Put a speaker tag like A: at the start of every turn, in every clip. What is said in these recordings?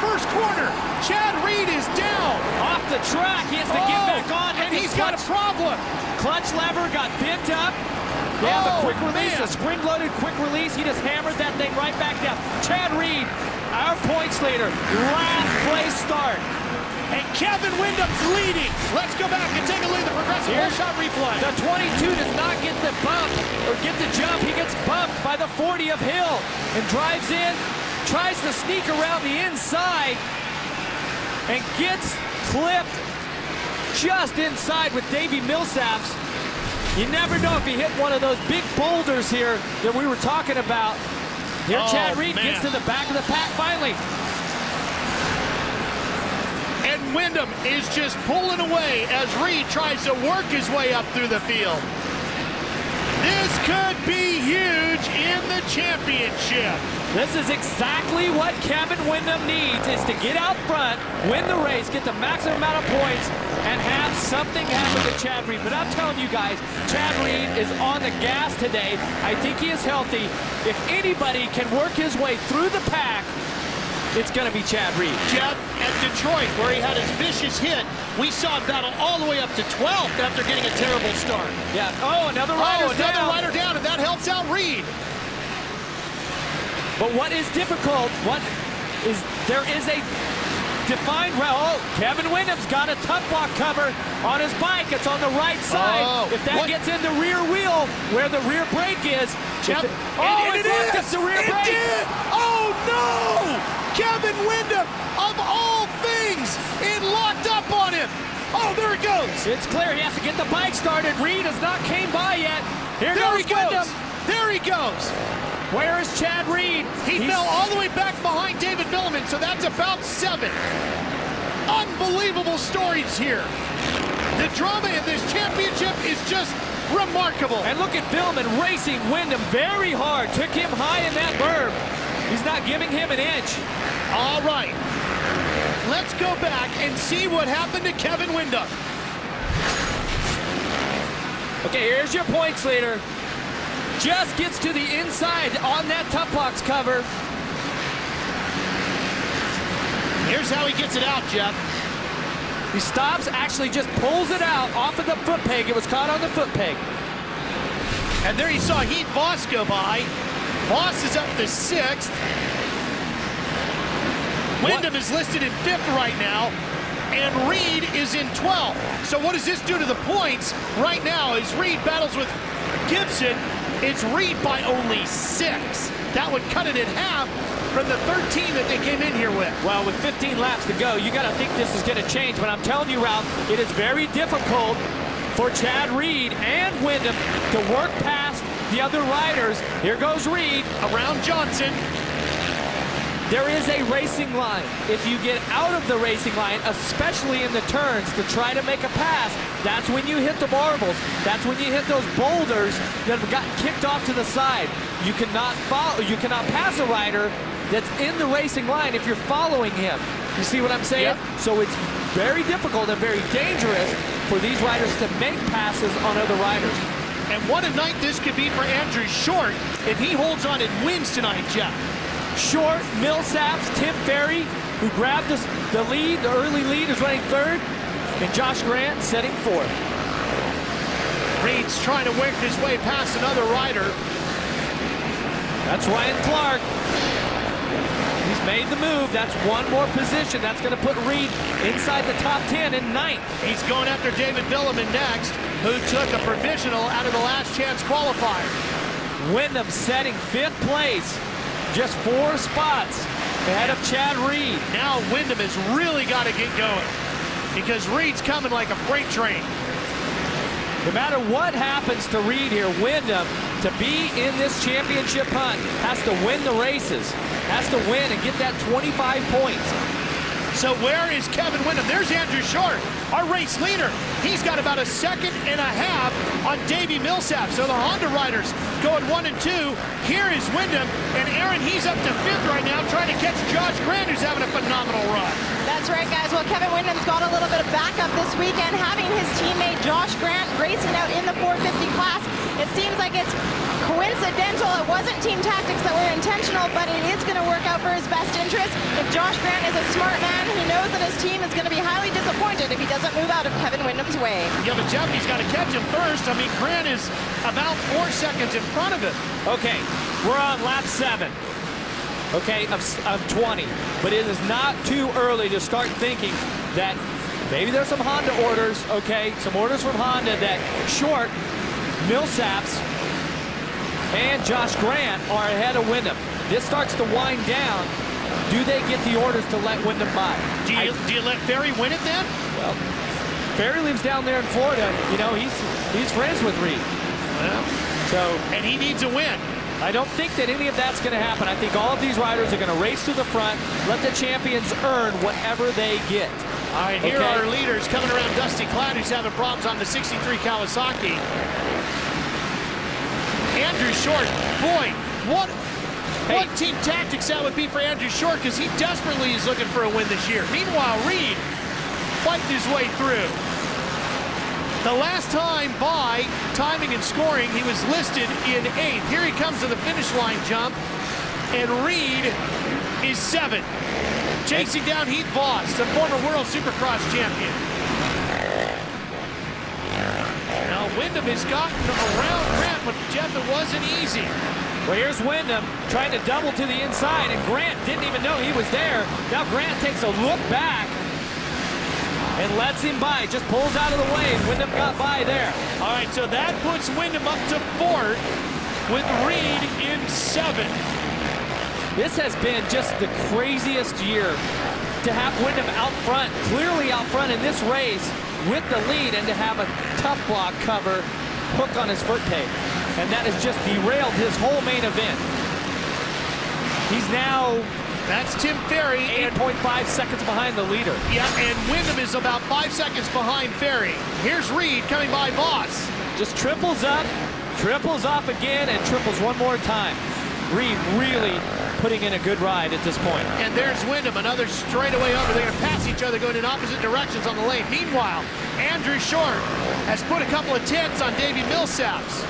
A: first corner. Chad Reed is down.
B: Off the track, he has to get back on.
A: And he's got a problem.
B: Clutch lever got bent up. They have a quick release,
A: man.
B: a spring-loaded quick release. He just hammered that thing right back down. Chad Reed, our points leader, last place start.
A: And Kevin Windham's leading. Let's go back and take a look at the progressive full-shot replay.
B: The 22 does not get the bump or get the jump. He gets bumped by the 40 of Hill and drives in, tries to sneak around the inside, and gets clipped just inside with Davey Millsaps. You never know if he hit one of those big boulders here that we were talking about. Here Chad Reed gets to the back of the pack finally.
A: And Windham is just pulling away as Reed tries to work his way up through the field. This could be huge in the championship.
B: This is exactly what Kevin Windham needs, is to get out front, win the race, get the maximum amount of points, and have something happen to Chad Reed. But I'm telling you guys, Chad Reed is on the gas today. I think he is healthy. If anybody can work his way through the pack, it's going to be Chad Reed.
A: Jeff, at Detroit, where he had his vicious hit, we saw him battle all the way up to 12th after getting a terrible start.
B: Yeah. Oh, another rider down.
A: Another rider down, and that helps out Reed.
B: But what is difficult, there is a defined route. Oh, Kevin Windham's got a tough block cover on his bike. It's on the right side. If that gets in the rear wheel where the rear brake is.
A: Jeff,
B: it
A: is
B: the rear brake.
A: It did! Oh, no! Kevin Windham, of all things, it locked up on him. Oh, there it goes.
B: It's clear. He has to get the bike started. Reed has not came by yet. There goes Windham.
A: There he goes.
B: Where is Chad Reed?
A: He fell all the way back behind David Milliman, so that's about 7. Unbelievable stories here. The drama in this championship is just remarkable.
B: And look at Billman racing Windham very hard. Took him high in that berm. He's not giving him an inch.
A: All right. Let's go back and see what happened to Kevin Windham.
B: Okay, here's your points leader. Just gets to the inside on that tough box cover.
A: Here's how he gets it out, Jeff.
B: He stops, actually just pulls it out off of the foot peg. It was caught on the foot peg.
A: And there you saw Heath Voss go by. Voss is up to 6th. Windham is listed in 5th right now, and Reed is in 12th. So what does this do to the points right now as Reed battles with Gibson? It's Reed by only 6. That would cut it in half from the 13 that they came in here with.
B: Well, with 15 laps to go, you got to think this is going to change. But I'm telling you, Ralph, it is very difficult for Chad Reed and Windham to work past the other riders. Here goes Reed.
A: Around Johnson.
B: There is a racing line. If you get out of the racing line, especially in the turns, to try to make a pass, that's when you hit the marbles. That's when you hit those boulders that have gotten kicked off to the side. You cannot follow. You cannot pass a rider that's in the racing line if you're following him. You see what I'm saying?
A: Yep.
B: So it's very difficult and very dangerous for these riders to make passes on other riders.
A: And what a night this could be for Andrew Short if he holds on and wins tonight, Jeff.
B: Short, Millsaps, Tim Ferry, who grabbed the lead, the early lead, is running 3rd, and Josh Grant setting 4th.
A: Reed's trying to work his way past another rider.
B: That's Ryan Clark. He's made the move. That's one more position. That's going to put Reed inside the top 10 in 9th.
A: He's going after David Milliman next, who took a provisional out of the last chance qualifier.
B: Windham setting 5th place. Just 4 spots ahead of Chad Reed.
A: Now Windham has really got to get going because Reed's coming like a freight train.
B: No matter what happens to Reed here, Windham, to be in this championship hunt, has to win the races, has to win and get that 25 points.
A: So where is Kevin Windham? There's Andrew Short, our race leader. He's got about a 1.5 seconds on Davey Millsap. So the Honda riders going 1 and 2. Here is Windham, and Aaron, he's up to 5th right now, trying to catch Josh Grant, who's having a phenomenal run.
C: That's right, guys. Well, Kevin Windham's got a little bit of backup this weekend, having his teammate Josh Grant racing out in the 450 class. It seems like it's coincidental. It wasn't team tactics that were intentional, but it is going to work out for his best interest. If Josh Grant is a smart man, he knows that his team is going to be highly disappointed if he doesn't move out of Kevin Windham's way.
A: Yeah, but Jeff, he's got to catch him first. I mean, Grant is about 4 seconds in front of him.
B: Okay, we're on lap 7. Okay, of 20. But it is not too early to start thinking that maybe there's some Honda orders, okay? Some orders from Honda that Short, Millsaps, and Josh Grant are ahead of Windham. This starts to wind down. Do they get the orders to let Windham by?
A: Do you let Ferry win it then?
B: Well, Ferry lives down there in Florida. You know, he's friends with Reed.
A: Well, and he needs a win.
B: I don't think that any of that's going to happen. I think all of these riders are going to race to the front, let the champions earn whatever they get.
A: All right, here are our leaders coming around Dusty Cloud, who's having problems on the 63 Kawasaki. Andrew Short, boy, what team tactics that would be for Andrew Short, because he desperately is looking for a win this year. Meanwhile, Reed fighting his way through. The last time by timing and scoring, he was listed in 8th. Here he comes to the finish line jump, and Reed is 7th. Chasing down Heath Voss, the former World Supercross champion. Now Windham has gotten around Grant, but Jeff, it wasn't easy.
B: Well, here's Windham trying to double to the inside, and Grant didn't even know he was there. Now Grant takes a look back and lets him by, just pulls out of the way, and Windham got by there.
A: All right, so that puts Windham up to 4th with Reed in 7th.
B: This has been just the craziest year to have Windham out front, clearly out front in this race with the lead, and to have a tough block cover hook on his foot tape. And that has just derailed his whole main event. He's now...
A: That's Tim Ferry.
B: 8.5 seconds behind the leader.
A: Yeah, and Windham is about 5 seconds behind Ferry. Here's Reed coming by Voss.
B: Just triples up, triples off again, and triples one more time. Reed really putting in a good ride at this point.
A: And there's Windham, another straightaway over. They're going to pass each other going in opposite directions on the lane. Meanwhile, Andrew Short has put a couple of tents on Davey Millsaps.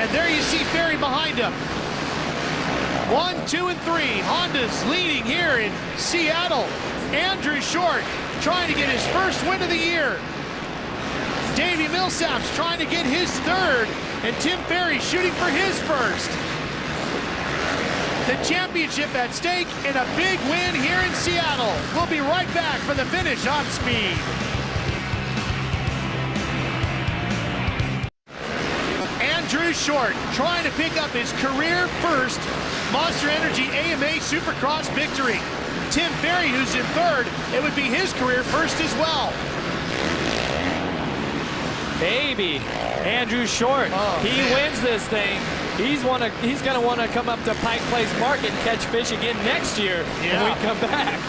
A: And there you see Ferry behind him. 1, 2, and 3. Honda's leading here in Seattle. Andrew Short trying to get his first win of the year. Davey Millsaps trying to get his 3rd. And Tim Ferry shooting for his 1st. The championship at stake and a big win here in Seattle. We'll be right back for the finish on Speed. Andrew Short trying to pick up his career first Monster Energy AMA Supercross victory. Tim Ferry, who's in 3rd, it would be his career first as well.
B: Baby, Andrew Short, he wins this thing. He's gonna want to come up to Pike Place Market and catch fish again next year when we come back.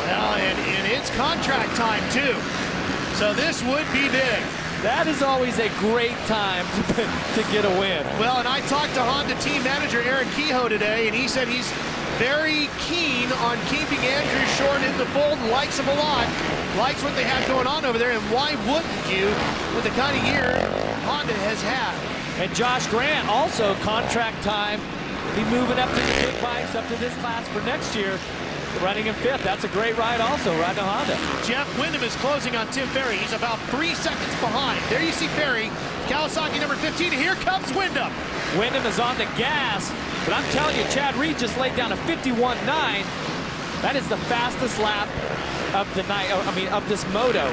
A: Well, and it's contract time too, so this would be big.
B: That is always a great time to get a win.
A: Well, and I talked to Honda team manager Eric Kehoe today, and he said he's very keen on keeping Andrew Short in the fold and likes him a lot. Likes what they have going on over there, and why wouldn't you with the kind of year Honda has had?
B: And Josh Grant also contract time. Be moving up to the big bikes, up to this class for next year. Running in 5th. That's a great ride also, riding a Honda.
A: Jeff, Windham is closing on Tim Ferry. He's about 3 seconds behind. There you see Ferry, Kawasaki number 15. Here comes Windham.
B: Windham is on the gas, but I'm telling you, Chad Reed just laid down a 51.9. That is the fastest lap of the night, of this moto.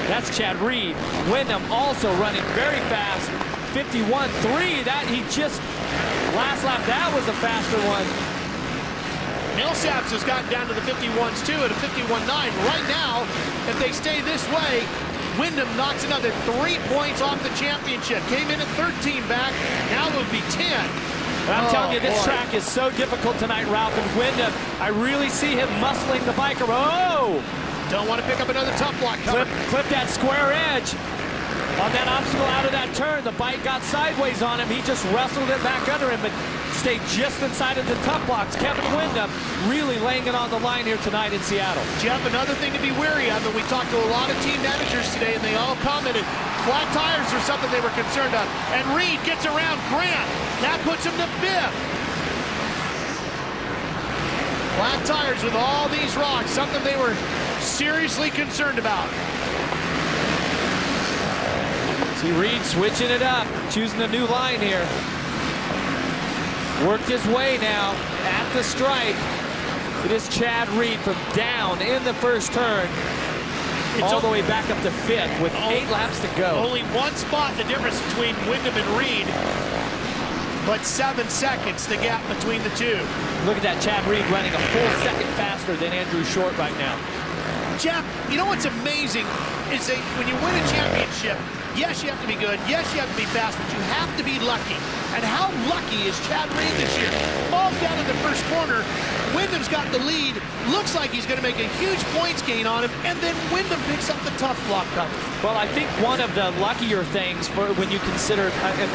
B: That's Chad Reed. Windham also running very fast, 51.3. That he just, last lap, that was a faster one.
A: Millsaps has gotten down to the 51s too at a 51.9. Right now, if they stay this way, Windham knocks another 3 points off the championship. Came in at 13 back, now it would be 10.
B: But I'm telling you, this track is so difficult tonight, Ralph, and Windham, I really see him muscling the biker. Oh!
A: Don't want to pick up another tough block cover.
B: Clip that square edge. On that obstacle out of that turn, the bike got sideways on him. He just wrestled it back under him, but stay just inside of the tough blocks. Kevin Windham really laying it on the line here tonight in Seattle.
A: Jeff, another thing to be wary of, and we talked to a lot of team managers today, and they all commented flat tires were something they were concerned of. And Reed gets around Grant. That puts him to 5th. Flat tires with all these rocks, something they were seriously concerned about.
B: See Reed switching it up, choosing a new line here. Worked his way now at the stripe. It is Chad Reed from down in the first turn. All the way back up to 5th with 8 laps to go.
A: Only one spot the difference between Windham and Reed, but 7 seconds the gap between the two.
B: Look at that, Chad Reed running a full second faster than Andrew Short right now.
A: Jeff, you know what's amazing is that when you win a championship, yes, you have to be good, yes, you have to be fast, but you have to be lucky. And how lucky is Chad Reed this year? Falls down in the first corner. Windham's got the lead. Looks like he's going to make a huge points gain on him, and then Windham picks up the tough block coverage.
B: Well, I think one of the luckier things for when you consider, and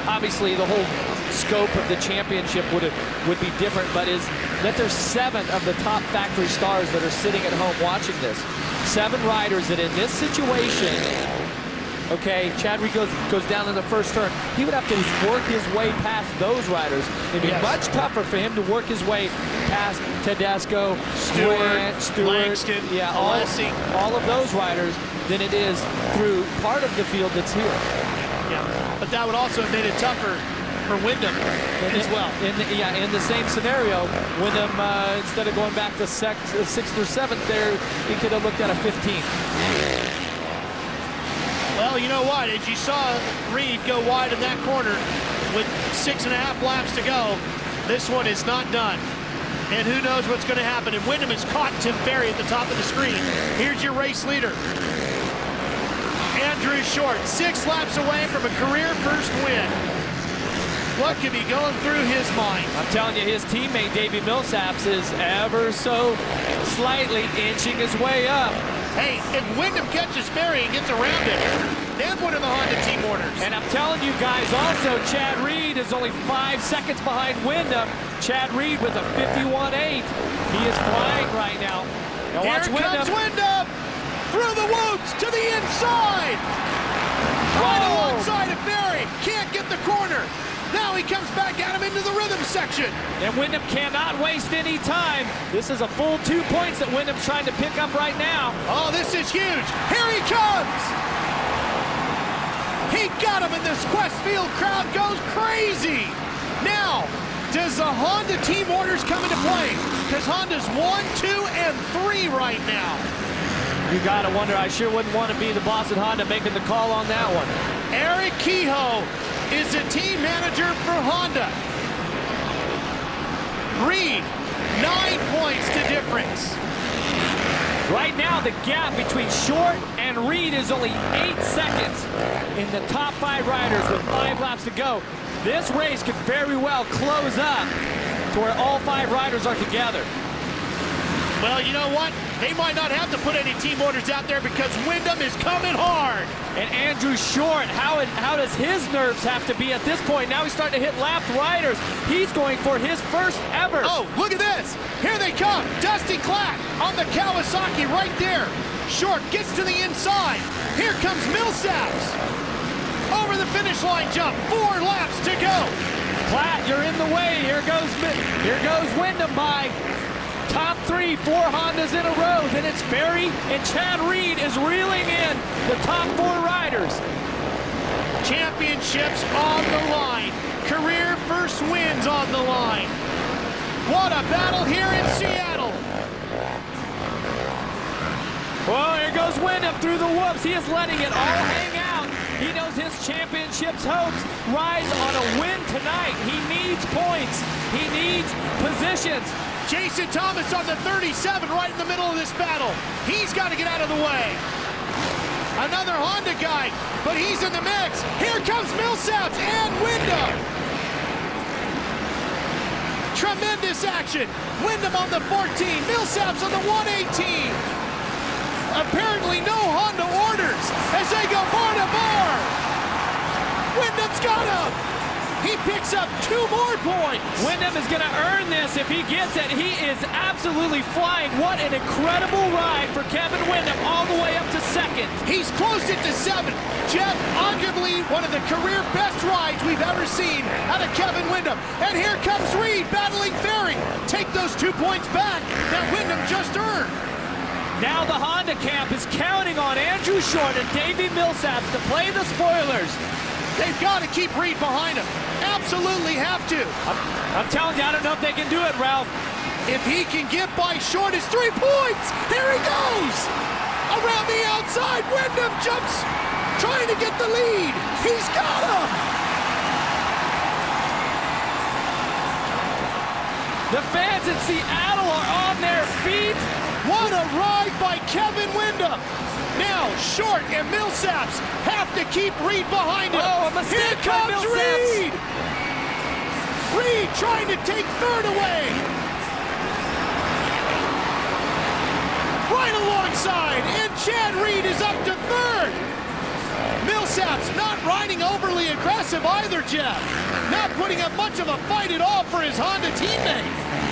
B: obviously the whole scope of the championship would be different, but is that there's 7 of the top factory stars that are sitting at home watching this. 7 riders that in this situation, okay, Chad Reed goes down in the first turn. He would have to work his way past those riders. It'd be much tougher for him to work his way past Tedesco, Stewart,
A: Langston,
B: yeah, all of those riders than it is through part of the field that's here.
A: Yeah, but that would also have made it tougher for Windham as well.
B: In the same scenario, Windham, instead of going back to 6th or 7th there, he could have looked at a 15th.
A: Well, you know what? As you saw Reed go wide in that corner with 6.5 laps to go, this one is not done. And who knows what's going to happen. And Windham has caught Tim Ferry at the top of the screen. Here's your race leader, Andrew Short, 6 laps away from a career first win. What could be going through his mind?
B: I'm telling you, his teammate, Davey Millsaps, is ever so slightly inching his way up.
A: Hey, if Windham catches Ferry and gets around it, then what are the Honda team orders?
B: And I'm telling you guys also, Chad Reed is only 5 seconds behind Windham. Chad Reed with a 51.8. He is flying right now. Now watch
A: Here comes Windham! Through the whoops to the inside! Right alongside of Ferry. Can't get the corner. Now he comes back at him into the rhythm section.
B: And Windham cannot waste any time. This is a full 2 points that Windham's trying to pick up right now.
A: Oh, this is huge. Here he comes. He got him, and this Questfield crowd goes crazy. Now, does the Honda team orders come into play? Because Honda's 1, 2, and 3 right now.
B: You gotta wonder, I sure wouldn't want to be the boss at Honda making the call on that one.
A: Eric Kehoe is the team manager for Honda. Reed, 9 points to difference.
B: Right now, the gap between Short and Reed is only 8 seconds in the top 5 riders with 5 laps to go. This race could very well close up to where all 5 riders are together.
A: Well, you know what? They might not have to put any team orders out there because Windham is coming hard.
B: And Andrew Short, how does his nerves have to be at this point? Now he's starting to hit lapped riders. He's going for his first ever.
A: Oh, look at this. Here they come. Dusty Clack on the Kawasaki right there. Short gets to the inside. Here comes Millsaps. Over the finish line jump. 4 laps to go.
B: Platt, you're in the way. Here goes Windham by. Top 3, 4 Hondas in a row. Then it's Ferry, and Chad Reed is reeling in the top 4 riders.
A: Championships on the line. Career first wins on the line. What a battle here in Seattle.
B: Well, here goes Windham through the whoops. He is letting it all hang out. He knows his championship's hopes rise on a win tonight. He needs points. He needs positions.
A: Jason Thomas on the 37 right in the middle of this battle. He's got to get out of the way. Another Honda guy, but he's in the mix. Here comes Millsaps and Windham. Tremendous action. Windham on the 14, Millsaps on the 118. Apparently no Honda orders as they go bar to bar. Windham's got him. He picks up 2 more points.
B: Wyndham is going to earn this if he gets it. He is absolutely flying. What an incredible ride for Kevin Wyndham all the way up to second.
A: He's closed it to 7. Jeff, arguably one of the career best rides we've ever seen out of Kevin Wyndham. And here comes Reed battling Ferry. Take those 2 points back that Wyndham just earned.
B: Now the Honda camp is counting on Andrew Short and Davey Millsaps to play the spoilers.
A: They've got to keep Reed behind him. Absolutely have to.
B: I'm telling you, I don't know if they can do it, Ralph.
A: If he can get by Short, it's 3 points. Here he goes. Around the outside, Wyndham jumps, trying to get the lead. He's got him.
B: The fans in Seattle are on their feet.
A: What a ride by Kevin Wyndham. Now Short and Millsaps have to keep Reed behind him.
B: Oh, a mistake
A: Here
B: by
A: comes
B: Millsaps.
A: Reed. Reed trying to take third away. Right alongside, and Chad Reed is up to third. Millsaps not riding overly aggressive either, Jeff. Not putting up much of a fight at all for his Honda teammate.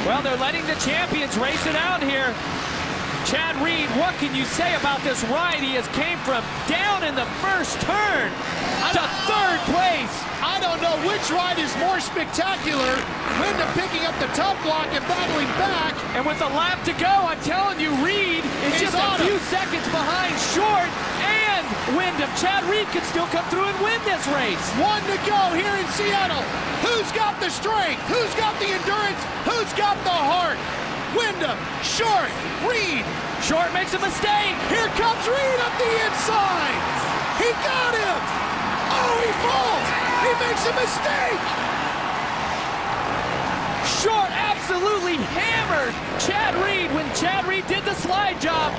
B: Well, they're letting the champions race it out here. Chad Reed, what can you say about this ride? He has came from down in the first turn to third place.
A: I don't know which ride is more spectacular. Wyndham picking up the top block and battling back.
B: And with a lap to go, I'm telling you, Reed is
A: He's
B: just a few seconds behind Short and Wyndham. Chad Reed can still come through and win this race.
A: 1 to go here in Seattle. Who's got the strength? Who's got the endurance? Who's got the heart? Wyndham, Short, Reed.
B: Short makes a mistake.
A: Here comes Reed up the inside. He got him. Oh, he falls. He makes a mistake.
B: Short absolutely hammered Chad Reed when Chad Reed did the slide job.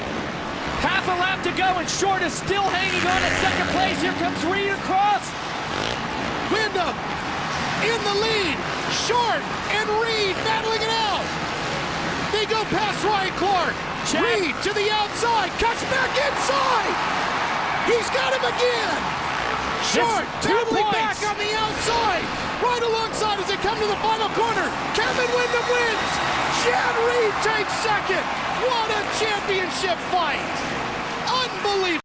B: Half a lap to go and Short is still hanging on at second place. Here comes Reed across.
A: Wyndham in the lead. Short and Reed battling it out. They go past Ryan Clark. Reed to the outside, cuts back inside. He's got him again. Short battling back on the outside. Right alongside as they come to the final corner. Kevin Wyndham wins. Chad Reed takes second. What a championship fight. Unbelievable.